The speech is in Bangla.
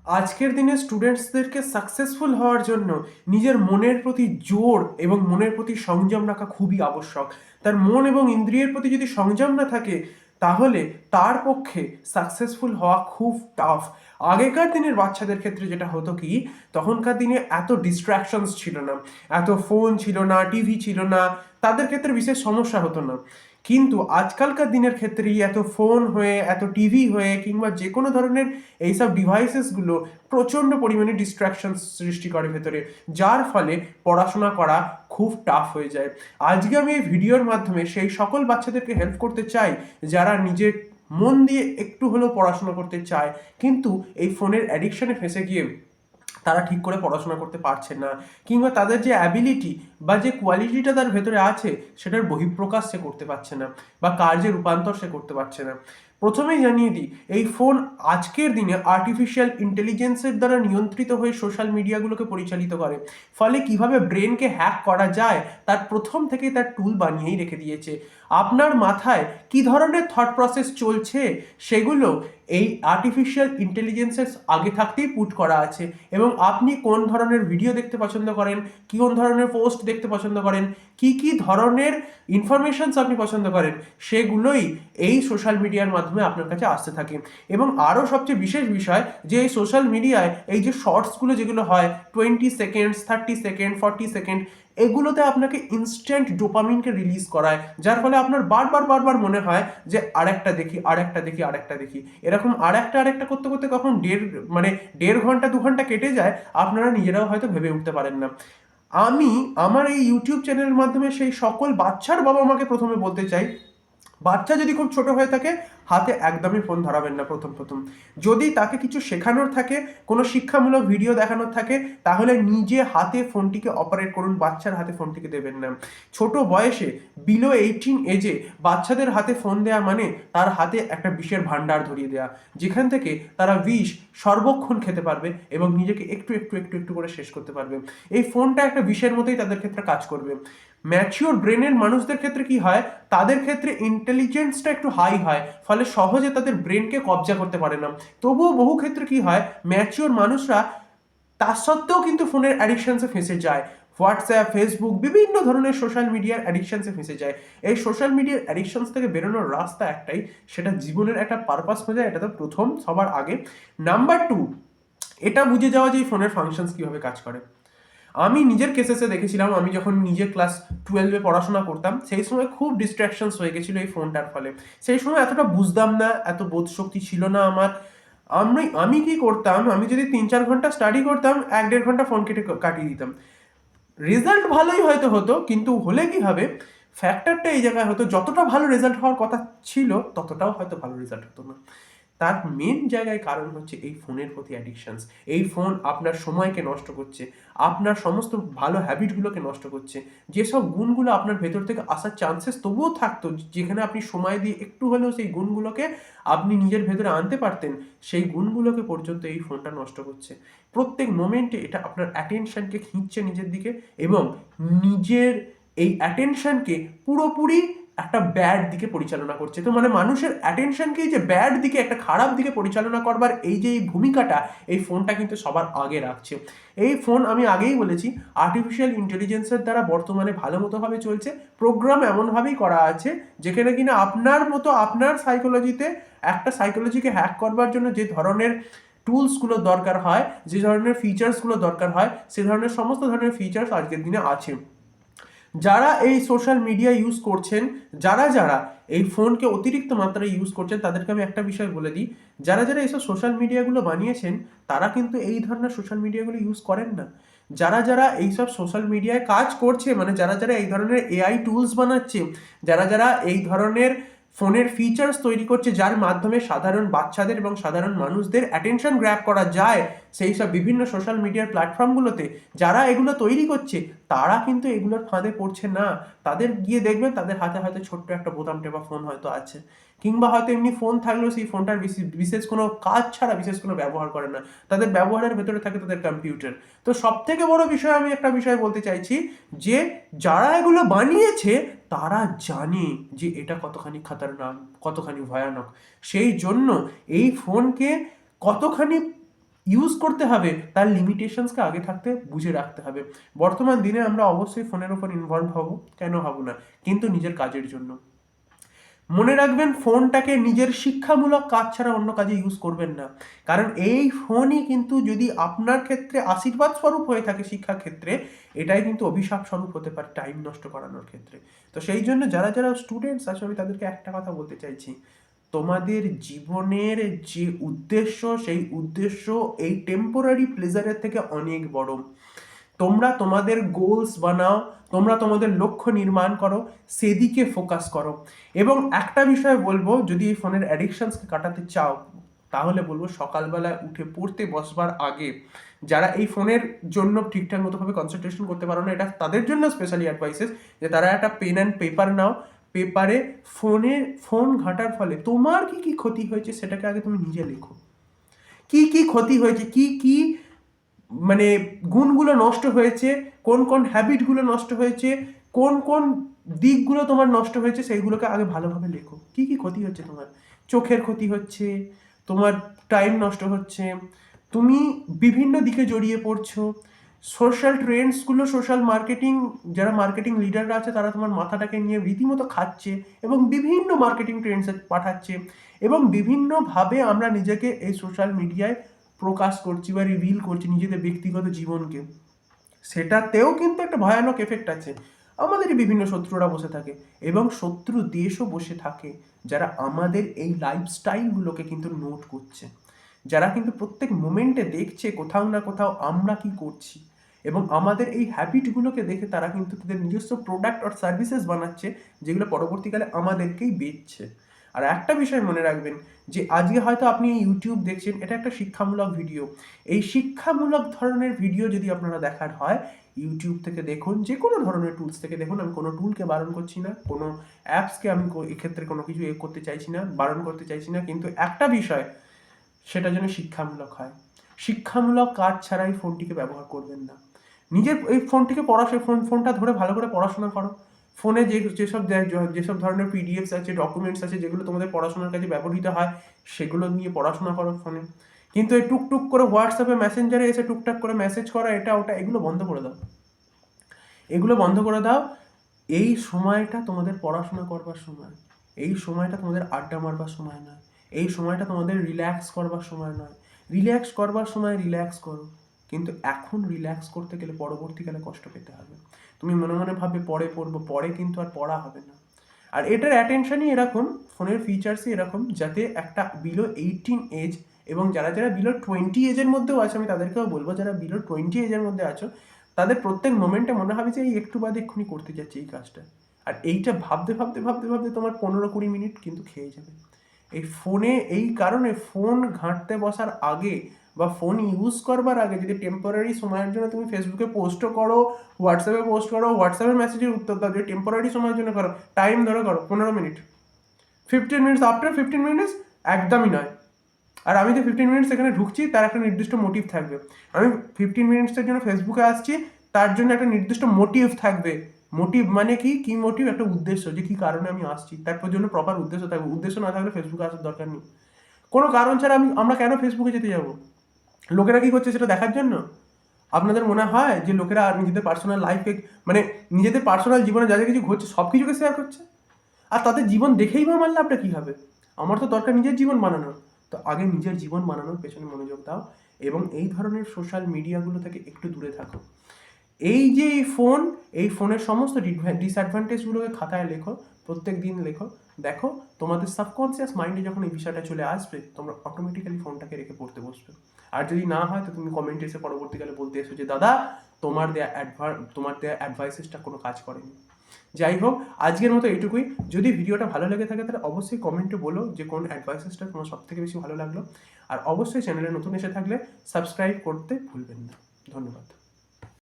আজকের দিনে স্টুডেন্টসদেরকে সাকসেসফুল হওয়ার জন্য নিজের মনের প্রতি জোর এবং মনের প্রতি সংযম রাখা খুবই আবশ্যক। তার মন এবং ইন্দ্রিয়ের প্রতি যদি সংযম না থাকে, তাহলে তার পক্ষে সাকসেসফুল হওয়া খুব টাফ। আগেকার দিনের বাচ্চাদের ক্ষেত্রে যেটা হতো কি, তখনকার দিনে এত ডিস্ট্র্যাকশনস ছিল না, এত ফোন ছিল না, টিভি ছিল না, তাদের ক্ষেত্রে বিশেষ সমস্যা হতো না। কিন্তু আজকালকার দিনের ক্ষেত্রে এত ফোন হয়ে, এত টিভি হয়ে, কিংবা যে কোনো ধরনের এইসব ডিভাইসেসগুলো প্রচণ্ড পরিমাণে ডিস্ট্র্যাকশন সৃষ্টি করে ভেতরে, যার ফলে পড়াশোনা করা খুব টাফ হয়ে যায়। আজকে আমি এই ভিডিওর মাধ্যমে সেই সকল বাচ্চাদেরকে হেল্প করতে চাই যারা নিজের মন দিয়ে একটু হলেও পড়াশোনা করতে চায়, কিন্তু এই ফোনের অ্যাডিকশনে ফেঁসে গিয়ে তারা ঠিক করে পড়াশোনা করতে পারছে না, কিংবা তাদের যে অ্যাবিলিটি বা যে কোয়ালিটিটা তার ভেতরে আছে সেটার বহিঃপ্রকাশ সে করতে পারছে না, বা কার্যে রূপান্তর সে করতে পারছে না। প্রথমেই জানিয়ে দিই, এই ফোন আজকের দিনে আর্টিফিশিয়াল ইন্টেলিজেন্সের দ্বারা নিয়ন্ত্রিত হয়ে সোশ্যাল মিডিয়াগুলোকে পরিচালিত করে। ফলে কিভাবে ব্রেনকে হ্যাক করা যায় তার প্রথম থেকেই তার টুল বানিয়েই রেখে দিয়েছে। আপনার মাথায় কি ধরনের থট প্রসেস চলছে সেগুলো এই আর্টিফিশিয়াল ইন্টেলিজেন্সের আগে থাকতেই পুট করা আছে, এবং আপনি কোন ধরনের ভিডিও দেখতে পছন্দ করেন, কোন ধরনের পোস্ট দেখতে পছন্দ করেন, কি কি ধরনের ইনফরমেশনস আপনি পছন্দ করেন, সেগুলোই এই সোশ্যাল মিডিয়ার মাধ্যমে আপনার কাছে আসতে থাকে। এবং আরও সবচেয়ে বিশেষ বিষয়, যে এই সোশ্যাল মিডিয়ায় এই যে শর্টসগুলো যেগুলো হয়, 20 সেকেন্ডস, 30 সেকেন্ড, 40 সেকেন্ড, এগুলোতে আপনাকে ইনস্ট্যান্ট ডোপামিনকে রিলিজ করায়, যার ফলে আপনার বারবার বারবার মনে হয় যে আরেকটা দেখি, আরেকটা দেখি, আরেকটা দেখি। এরকম আরেকটা আরেকটা করতে করতে কখন দেড় ঘন্টা 2 ঘন্টা কেটে যায়, আপনারা নিজেরাও হয়তো ভেবে উঠতে পারেন না। আমি আমার এই ইউটিউব চ্যানেলের মাধ্যমে সেই সকল বাচ্চার বাবা মাকে প্রথমে বলতে চাই, বাচ্চা যদি খুব ছোট হয়ে থাকে, হাতে একদমই ফোন ধরাবেন না প্রথম প্রথম। যদি তাকে কিছু শেখানোর থাকে, কোনো শিক্ষামূলক ভিডিও দেখানোর থাকে, তাহলে নিজে হাতে ফোনটিকে অপারেট করুন, বাচ্চার হাতে ফোনটিকে দেবেন না। ছোট বয়সে, বিলো 18 এজে বাচ্চাদের হাতে ফোন দেওয়া মানে তার হাতে একটা বিষের ভান্ডার ধরিয়ে দেওয়া, যেখান থেকে তারা বিষ সর্বক্ষণ খেতে পারবে এবং নিজেকে একটু একটু একটু একটু করে শেষ করতে পারবে। এই ফোনটা একটা বিষের মতোই তাদের ক্ষেত্রে কাজ করবে। ম্যাচিওর ব্রেনের মানুষদের ক্ষেত্রে কি হয়, তাদের ক্ষেত্রে ইন্টেলিজেন্সটা একটু হাই হয়, ফলে সহজে তাদের ব্রেনকে কবজা করতে পারে না। তবুও বহু ক্ষেত্রে কি হয়, ম্যাচিওর মানুষরা তা সত্ত্বেও কিন্তু ফোনের অ্যাডিকশনসে ফেঁসে যায়। হোয়াটসঅ্যাপ, ফেসবুক, বিভিন্ন ধরনের সোশ্যাল মিডিয়ার অ্যাডিকশনসে ফেঁসে যায়। এই সোশ্যাল মিডিয়ার অ্যাডিকশনস থেকে বেরোনোর রাস্তা একটাই, সেটা জীবনের একটা পারপাস খোঁজা, এটা তো প্রথম সবার আগে। নাম্বার 2, এটা বুঝে যাওয়া যে এই ফোনের ফাংশনস কীভাবে কাজ করে। আমি নিজের কেসেসে দেখেছিলাম, আমি যখন নিজে ক্লাস 12-এ পড়াশোনা করতাম, সেই সময় খুব ডিস্ট্র্যাকশনস হয়ে গেছিলো এই ফোনটার ফলে। সেই সময় এতটা বুঝতাম না, এত বোধশক্তি ছিল না আমার। আমি কি করতাম, আমি যদি 3-4 ঘন্টা স্টাডি করতাম, 1-1.5 ঘন্টা ফোন কাটিয়ে দিতাম। রেজাল্ট ভালোই হয়তো হতো, কিন্তু হলে কি হবে, ফ্যাক্টরটা এই জায়গায় হতো, যতটা ভালো রেজাল্ট হওয়ার কথা ছিল ততটাও হয়তো ভালো রেজাল্ট হতো না। তার মেন জায়গায় কারণ হচ্ছে এই ফোনের প্রতি অ্যাডিকশনস। এই ফোন আপনার সময়কে নষ্ট করছে, আপনার সমস্ত ভালো হ্যাবিটগুলোকে নষ্ট করছে। যেসব গুণগুলো আপনার ভেতর থেকে আসার চান্সেস তবুও থাকতো, যেখানে আপনি সময় দিয়ে একটু হলেও সেই গুণগুলোকে আপনি নিজের ভেতরে আনতে পারতেন, সেই গুণগুলোকে পর্যন্ত এই ফোনটা নষ্ট করছে। প্রত্যেক মোমেন্টে এটা আপনার অ্যাটেনশনকে খিঁচছে নিজের দিকে, এবং নিজের এই অ্যাটেনশনকে পুরোপুরি একটা ব্যাড দিকে পরিচালনা করছে। তো মানে মানুষের অ্যাটেনশনকে যে ব্যাড দিকে, একটা খারাপ দিকে পরিচালনা করবার এই যে এই ভূমিকাটা, এই ফোনটা কিন্তু সবার আগে রাখছে। এই ফোন, আমি আগেই বলেছি, আর্টিফিশিয়াল ইন্টেলিজেন্সের দ্বারা বর্তমানে ভালো মতোভাবে চলছে। প্রোগ্রাম এমনভাবেই করা আছে যেখানে কিনা আপনার মতো, আপনার সাইকোলজিতে, একটা সাইকোলজিকে হ্যাক করবার জন্য যে ধরনের টুলসগুলো দরকার হয়, যে ধরনের ফিচার্সগুলো দরকার হয়, সে ধরনের সমস্ত ধরনের ফিচার্স আজকের দিনে আছে। যারা এই সোশ্যাল মিডিয়া ইউজ করছেন, যারা যারা এই ফোনকে অতিরিক্ত মাত্রায় ইউজ করছেন, তাদেরকে আমি একটা বিষয় বলে দিই, যারা যারা এইসব সোশ্যাল মিডিয়াগুলো বানিয়েছেন, তারা কিন্তু এই ধরনের সোশ্যাল মিডিয়াগুলো ইউজ করেন না। যারা যারা এইসব সোশ্যাল মিডিয়ায় কাজ করছে, মানে যারা যারা এই ধরনের এআই টুলস বানাচ্ছে, যারা যারা এই ধরনের ফোনের ফিচার্স তৈরি করছে, যার মাধ্যমে সাধারণ বাচ্চাদের এবং সাধারণ মানুষদের অ্যাটেনশন গ্র্যাব করা যায়, সেই সব বিভিন্ন সোশ্যাল মিডিয়ার প্ল্যাটফর্মগুলোতে যারা এগুলো তৈরি করছে, তারা কিন্তু এগুলোর ফাঁদে পড়ছে না। তাদের গিয়ে দেখবেন তাদের হাতে হয়তো ছোট্ট একটা বোতাম টেপা ফোন হয়তো আছে, কিংবা হয়তো এমনি ফোন থাকলেও সেই ফোনটার বিশেষ কোনো কাজ ছাড়া বিশেষ কোনো ব্যবহার করে না। তাদের ব্যবহারের ভেতরে থাকে তাদের কম্পিউটার। তো সব থেকে বড় বিষয়, আমি একটা বিষয় বলতে চাইছি, যে যারা এগুলো বানিয়েছে তারা জানে যে এটা কতখানি খতরনাক, কতখানি ভয়ানক। সেই জন্য এই ফোনকে কতখানি ইউজ করতে হবে তার লিমিটেশনসকে আগে থাকতে বুঝে রাখতে হবে। বর্তমান দিনে আমরা অবশ্যই ফোনের উপর ইনভলভ হব, কেন হব না, কিন্তু নিজের কাজের জন্য। মনে রাখবেন, ফোনটাকে নিজের শিক্ষামূলক কাজ ছাড়া অন্য কাজে ইউজ করবেন না। কারণ এই ফোনই কিন্তু যদি আপনার ক্ষেত্রে আশীর্বাদ স্বরূপ হয়ে থাকে শিক্ষার ক্ষেত্রে, এটাই কিন্তু অভিশাপ স্বরূপ হতে পারে টাইম নষ্ট করানোর ক্ষেত্রে। তো সেই জন্য যারা যারা স্টুডেন্টস আছে, আমি তাদেরকে একটা কথা বলতে চাইছি, তোমাদের জীবনের যে উদ্দেশ্য, সেই উদ্দেশ্য এই টেম্পোরারি প্লেজারের থেকে অনেক বড়। তোমরা তোমাদের গোলস বানাও, তোমরা তোমাদের লক্ষ্য নির্মাণ করো, সেদিকে ফোকাস করো। এবং একটা বিষয় বলবো, যদি এই ফোনের অ্যাডিকশনসকে কাটাতে চাও, তাহলে বলবো সকালবেলায় উঠে পড়তে বসবার আগে যারা এই ফোনের জন্য ঠিকঠাক মতোভাবে কনসেন্ট্রেশন করতে পারো না, এটা তাদের জন্য স্পেশালি অ্যাডভাইসেস যে তারা একটা পেন অ্যান্ড পেপার নাও। পেপারে ফোন ঘাটার ফলে তোমার কি কি ক্ষতি হয়েছে সেটাকে আগে তুমি নিজে লেখো। কি কি ক্ষতি হয়েছে, কি কি মানে গুণগুলো নষ্ট হয়েছে, কোন কোন হ্যাবিটগুলো নষ্ট হয়েছে, কোন কোন দিকগুলো তোমার নষ্ট হয়েছে, সেইগুলোকে আগে ভালোভাবে লেখো। কি কি ক্ষতি হচ্ছে তোমার? চোখের ক্ষতি হচ্ছে, তোমার টাইম নষ্ট হচ্ছে, তুমি বিভিন্ন দিকে জড়িয়ে পড়ছো, সোশ্যাল ট্রেন্ডসগুলো, সোশ্যাল মার্কেটিং, যারা মার্কেটিং লিডাররা আছে তারা তোমার মাথাটাকে নিয়ে রীতিমতো খাচ্ছে এবং বিভিন্ন মার্কেটিং ট্রেন্ডসে পাঠাচ্ছে, এবং বিভিন্নভাবে আমরা নিজেকে এই সোশ্যাল মিডিয়ায় প্রকাশ করছি বা রিভিল করছি নিজেদের ব্যক্তিগত জীবনকে। সেটাতেও কিন্তু একটা ভয়ানক এফেক্ট আছে। আমাদেরই বিভিন্ন শত্রুরা বসে থাকে এবং শত্রু দেশও বসে থাকে, যারা আমাদের এই লাইফস্টাইলগুলোকে কিন্তু নোট করছে, যারা কিন্তু প্রত্যেক মোমেন্টে দেখছে কোথাও না কোথাও আমরা কি করছি, এবং আমাদের এই হ্যাবিটগুলোকে দেখে তারা কিন্তু তাদের নিজস্ব প্রোডাক্ট আর সার্ভিসেস বানাচ্ছে, যেগুলো পরবর্তীকালে আমাদেরকেই বেচছে। আর একটা বিষয় মনে রাখবেন, যে আজকে হয়তো আপনি ইউটিউব দেখছেন, এটা একটা শিক্ষামূলক ভিডিও। এই শিক্ষামূলক ধরনের ভিডিও যদি আপনারা দেখার হয়, ইউটিউব থেকে দেখুন, যে কোনো ধরনের টুলস থেকে দেখুন। আমি কোনো টুলকে বারণ করছি না, কোনো অ্যাপসকে আমি এক্ষেত্রে কোনো কিছু করতে চাইছি না, বারণ করতে চাইছি না, কিন্তু একটা বিষয়, সেটা যেন শিক্ষামূলক হয়। শিক্ষামূলক কাজ ছাড়াই ফোনটিকে ব্যবহার করবেন না। নিজের এই ফোনটিকে ফোনটা ধরে ভালো করে পড়াশোনা করো। ফোনে যেসব ধরনের পিডিএফস আছে, ডকুমেন্টস আছে, যেগুলো তোমাদের পড়াশোনার কাজে ব্যবহৃত হয়, সেগুলো নিয়ে পড়াশোনা করো ফোনে। কিন্তু এই টুকটুক করে হোয়াটসঅ্যাপে মেসেঞ্জারে এসে টুকটাক করে মেসেজ করা, এটা ওটা, এগুলো বন্ধ করে দাও। এগুলো বন্ধ করে দাও। এই সময়টা তোমাদের পড়াশোনা করবার সময়, এই সময়টা তোমাদের আড্ডা মারবার সময় নয়, এই সময়টা তোমাদের রিল্যাক্স করবার সময় নয়। রিল্যাক্স করবার সময় রিল্যাক্স করো, কিন্তু এখন রিল্যাক্স করতে গেলে পরবর্তীকালে কষ্ট পেতে হবে। তুমি মনে মনে ভাবে পরে পড়বো, পরে কিন্তু আর পড়া হবে না। আর এটার অ্যাটেনশনই এরকম, ফোনের ফিচার্সই এরকম, যাতে একটা বিলো 18 এজ, এবং যারা যারা বিলো 20 এজের মধ্যেও আছে, আমি তাদেরকেও বলবো, যারা বিলো 20 এজের মধ্যে আছো, তাদের প্রত্যেক মোমেন্টে মনে হবে যে এই একটু বাদে এক্ষুনি করতে যাচ্ছে এই কাজটা। আর এইটা ভাবতে ভাবতে ভাবতে ভাবতে তোমার 15-20 মিনিট কিন্তু খেয়ে যাবে। এই ফোনে, এই কারণে ফোন ঘাঁটতে বসার আগে বা ফোন ইউজ করবার আগে যদি টেম্পোরারি সময়ের জন্য তুমি ফেসবুকে পোস্টও করো, হোয়াটসঅ্যাপে পোস্ট করো, হোয়াটসঅ্যাপের মেসেজের উত্তর দাও, যদি টেম্পোরারি সময়ের জন্য করো, টাইম ধরে করো 15 মিনিট, 15 মিনিটস, আফটার 15 মিনিটস একদমই নয়। আর আমি যে 15 মিনিটস এখানে ঢুকছি, তার একটা নির্দিষ্ট মোটিভ থাকবে। আমি 15 মিনিটসের জন্য ফেসবুকে আসছি, তার জন্য একটা নির্দিষ্ট মোটিভ থাকবে। মোটিভ মানে কি, কি মোটিভ, একটা উদ্দেশ্য, যে কি কারণে আমি আসছি, তারপর জন্য প্রপার উদ্দেশ্য থাকবে। উদ্দেশ্য না থাকলে ফেসবুকে আসার দরকার নেই। কোনো কারণ ছাড়া আমরা কেন ফেসবুকে যেতে যাব? লোকেরা কি করছে সেটা দেখার জন্য? আপনাদের মনে হয় যে লোকেরা নিজেদের পার্সোনাল লাইফে, মানে নিজেদের পার্সোনাল জীবনে যা যা কিছু ঘটছে সব কিছুকে শেয়ার করছে? আর তাদের জীবন দেখেই বা মানলে আপনার কী হবে? আমার তো দরকার নিজের জীবন বানানোর। তো আগে নিজের জীবন বানানোর পেছনে মনোযোগ দাও, এবং এই ধরনের সোশ্যাল মিডিয়াগুলো থেকে একটু দূরে থাকো। এই যে এই ফোনের সমস্ত ডিসঅ্যাডভান্টেজগুলোকে খাতায় লেখো, প্রত্যেক দিন লেখো। দেখো, তোমাদের সাবকনসিয়াস মাইন্ডে যখন এই বিষয়টা চলে আসবে, তোমরা অটোমেটিক্যালি ফোনটাকে রেখে পড়তে বসবে। আর যদি না হয়, তো তুমি কমেন্টে এসে পরবর্তীকালে বলতে এসো যে দাদা, তোমার দেয়া অ্যাডভাইসেসটা কোনো কাজ করেনি। যাই হোক, আজকের মতো এইটুকুই। যদি ভিডিওটা ভালো লেগে থাকে, তাহলে অবশ্যই কমেন্টে বলো যে কোন অ্যাডভাইসেসটা তোমার সবথেকে বেশি ভালো লাগলো। আর অবশ্যই চ্যানেলে নতুন এসে থাকলে সাবস্ক্রাইব করতে ভুলবেন না। ধন্যবাদ।